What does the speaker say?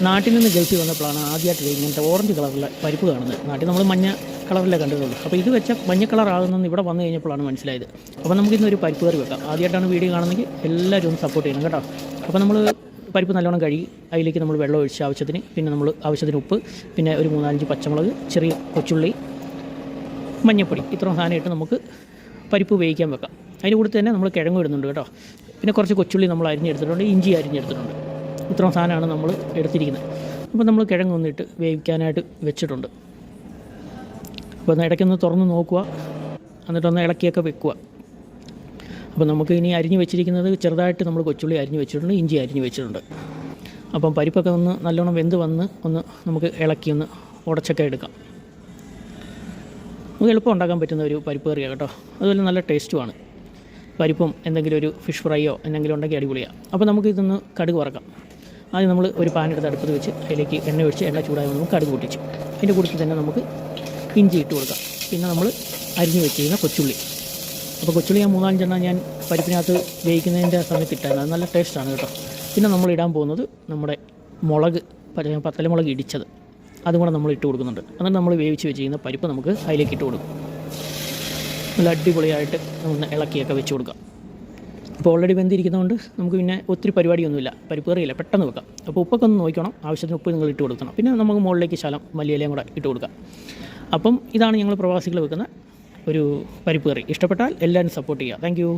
നാട്ടിൽ നിന്ന് ഗൾഫിൽ വന്നപ്പോഴാണ് ആദ്യമായിട്ട് ഇങ്ങനത്തെ ഓറഞ്ച് കളറിലെ പരിപ്പ് കാണുന്നത്. നാട്ടിൽ നമ്മൾ മഞ്ഞ കളറിലേ കണ്ടിട്ടുള്ളൂ. അപ്പോൾ ഇത് വെച്ച മഞ്ഞ കളറാകുന്നെന്ന് ഇവിടെ വന്നു കഴിഞ്ഞപ്പോഴാണ് മനസ്സിലായത്. അപ്പോൾ നമുക്കിന്നൊരു പരിപ്പ് കറി വെക്കാം. ആദ്യമായിട്ടാണ് വീഡിയോ കാണുന്നെങ്കിൽ എല്ലാവരും ഒന്ന് സപ്പോർട്ട് ചെയ്യണം കേട്ടോ. അപ്പോൾ നമ്മൾ പരിപ്പ് നല്ലോണം കഴുകി അതിലേക്ക് നമ്മൾ വെള്ളം ഒഴിച്ച് ആവശ്യത്തിന്, പിന്നെ നമ്മൾ ആവശ്യത്തിന് ഉപ്പ്, പിന്നെ ഒരു 3-5 പച്ചമുളക്, ചെറിയ കൊച്ചുള്ളി, മഞ്ഞൾപ്പൊടി, ഇത്രയും സാധനം ഇട്ട് നമുക്ക് പരിപ്പ് വേവിക്കാൻ വെക്കാം. അതിൻ്റെ കൂടെ തന്നെ നമ്മൾ കിഴങ്ങ് ഇടുന്നുണ്ട് കേട്ടോ. പിന്നെ കുറച്ച് കൊച്ചുള്ളി നമ്മൾ അരിഞ്ഞെടുത്തിട്ടുണ്ട്, ഇഞ്ചി അരിഞ്ഞെടുത്തിട്ടുണ്ട്. ഇത്രയും സാധനമാണ് നമ്മൾ എടുത്തിരിക്കുന്നത്. അപ്പോൾ നമ്മൾ കിഴങ്ങ് ഒന്നിട്ട് വേവിക്കാനായിട്ട് വെച്ചിട്ടുണ്ട്. അപ്പോൾ ഒന്ന് ഇടയ്ക്കൊന്ന് തുറന്ന് നോക്കുക, എന്നിട്ടൊന്ന് ഇളക്കിയൊക്കെ വെക്കുക. അപ്പോൾ നമുക്ക് ഇനി അരിഞ്ഞ് വെച്ചിരിക്കുന്നത് ചെറുതായിട്ട് നമ്മൾ കൊച്ചുള്ളി അരിഞ്ഞ് വെച്ചിട്ടുണ്ട്, ഇഞ്ചി അരിഞ്ഞ് വെച്ചിട്ടുണ്ട്. അപ്പം പരിപ്പൊക്കെ ഒന്ന് നല്ലോണം വെന്ത് വന്ന് ഒന്ന് നമുക്ക് ഇളക്കി ഒന്ന് ഉടച്ചൊക്കെ എടുക്കാം. നമുക്ക് എളുപ്പം ഉണ്ടാക്കാൻ പറ്റുന്ന ഒരു പരിപ്പ് കറിയാണ് കേട്ടോ. അതുപോലെ നല്ല ടേസ്റ്റുമാണ്. പരിപ്പും എന്തെങ്കിലും ഒരു ഫിഷ് ഫ്രൈയോ എന്തെങ്കിലും ഉണ്ടെങ്കിൽ അടിപൊളിയാണ്. അപ്പോൾ നമുക്ക് ഇതൊന്ന് കടുക് വറക്കാം. ആദ്യം നമ്മൾ ഒരു പാൻ എടുത്ത് അടുപ്പത്ത് വെച്ച് അതിലേക്ക് എണ്ണ ഒഴിച്ച് എണ്ണ ചൂടായി നമുക്ക് കടുക് പൊട്ടിച്ചു. അതിൻ്റെ കൂട്ടത്തിൽ തന്നെ നമുക്ക് ഇഞ്ചി ഇട്ട് കൊടുക്കാം. പിന്നെ നമ്മൾ അരിഞ്ഞ് വെച്ചിരുന്ന കൊച്ചുള്ളി. അപ്പോൾ കൊച്ചുള്ളി ഞാൻ 3-5 ഞാൻ പരിപ്പിനകത്ത് വേവിക്കുന്നതിൻ്റെ സമയത്ത് ഇട്ടായിരുന്നു. അത് നല്ല ടേസ്റ്റാണ് കേട്ടോ. പിന്നെ നമ്മൾ ഇടാൻ പോകുന്നത് നമ്മുടെ മുളക്, പത്തലമുളക് ഇടിച്ചത്, അതും കൂടെ നമ്മൾ ഇട്ട് കൊടുക്കുന്നുണ്ട്. എന്നിട്ട് നമ്മൾ വേവിച്ച് വെച്ചിരിക്കുന്ന പരിപ്പ് നമുക്ക് അതിലേക്ക് ഇട്ട് കൊടുക്കും. നല്ല അടിപൊളിയായിട്ട് ഒന്ന് ഇളക്കിയൊക്കെ വെച്ച് കൊടുക്കാം. അപ്പോൾ ഓൾറെഡി വെന്തിരിക്കുന്നതുകൊണ്ട് നമുക്ക് പിന്നെ ഒത്തിരി പരിപാടിയൊന്നുമില്ല. പരിപ്പ് കറിയില്ല, പെട്ടെന്ന് വെക്കാം. അപ്പോൾ ഉപ്പൊക്കെ ഒന്ന് നോക്കണം, ആവശ്യത്തിന് ഉപ്പ് നിങ്ങൾ ഇട്ട് കൊടുക്കണം. പിന്നെ നമുക്ക് മുകളിലേക്ക് ശകലം മല്ലിയിലയും കൂടെ ഇട്ട് കൊടുക്കാം. അപ്പം ഇതാണ് ഞങ്ങൾ പ്രവാസികൾ വെക്കുന്ന ഒരു പരിപ്പ് കറി. ഇഷ്ടപ്പെട്ടാൽ എല്ലാവരും സപ്പോർട്ട് ചെയ്യുക. Thank you.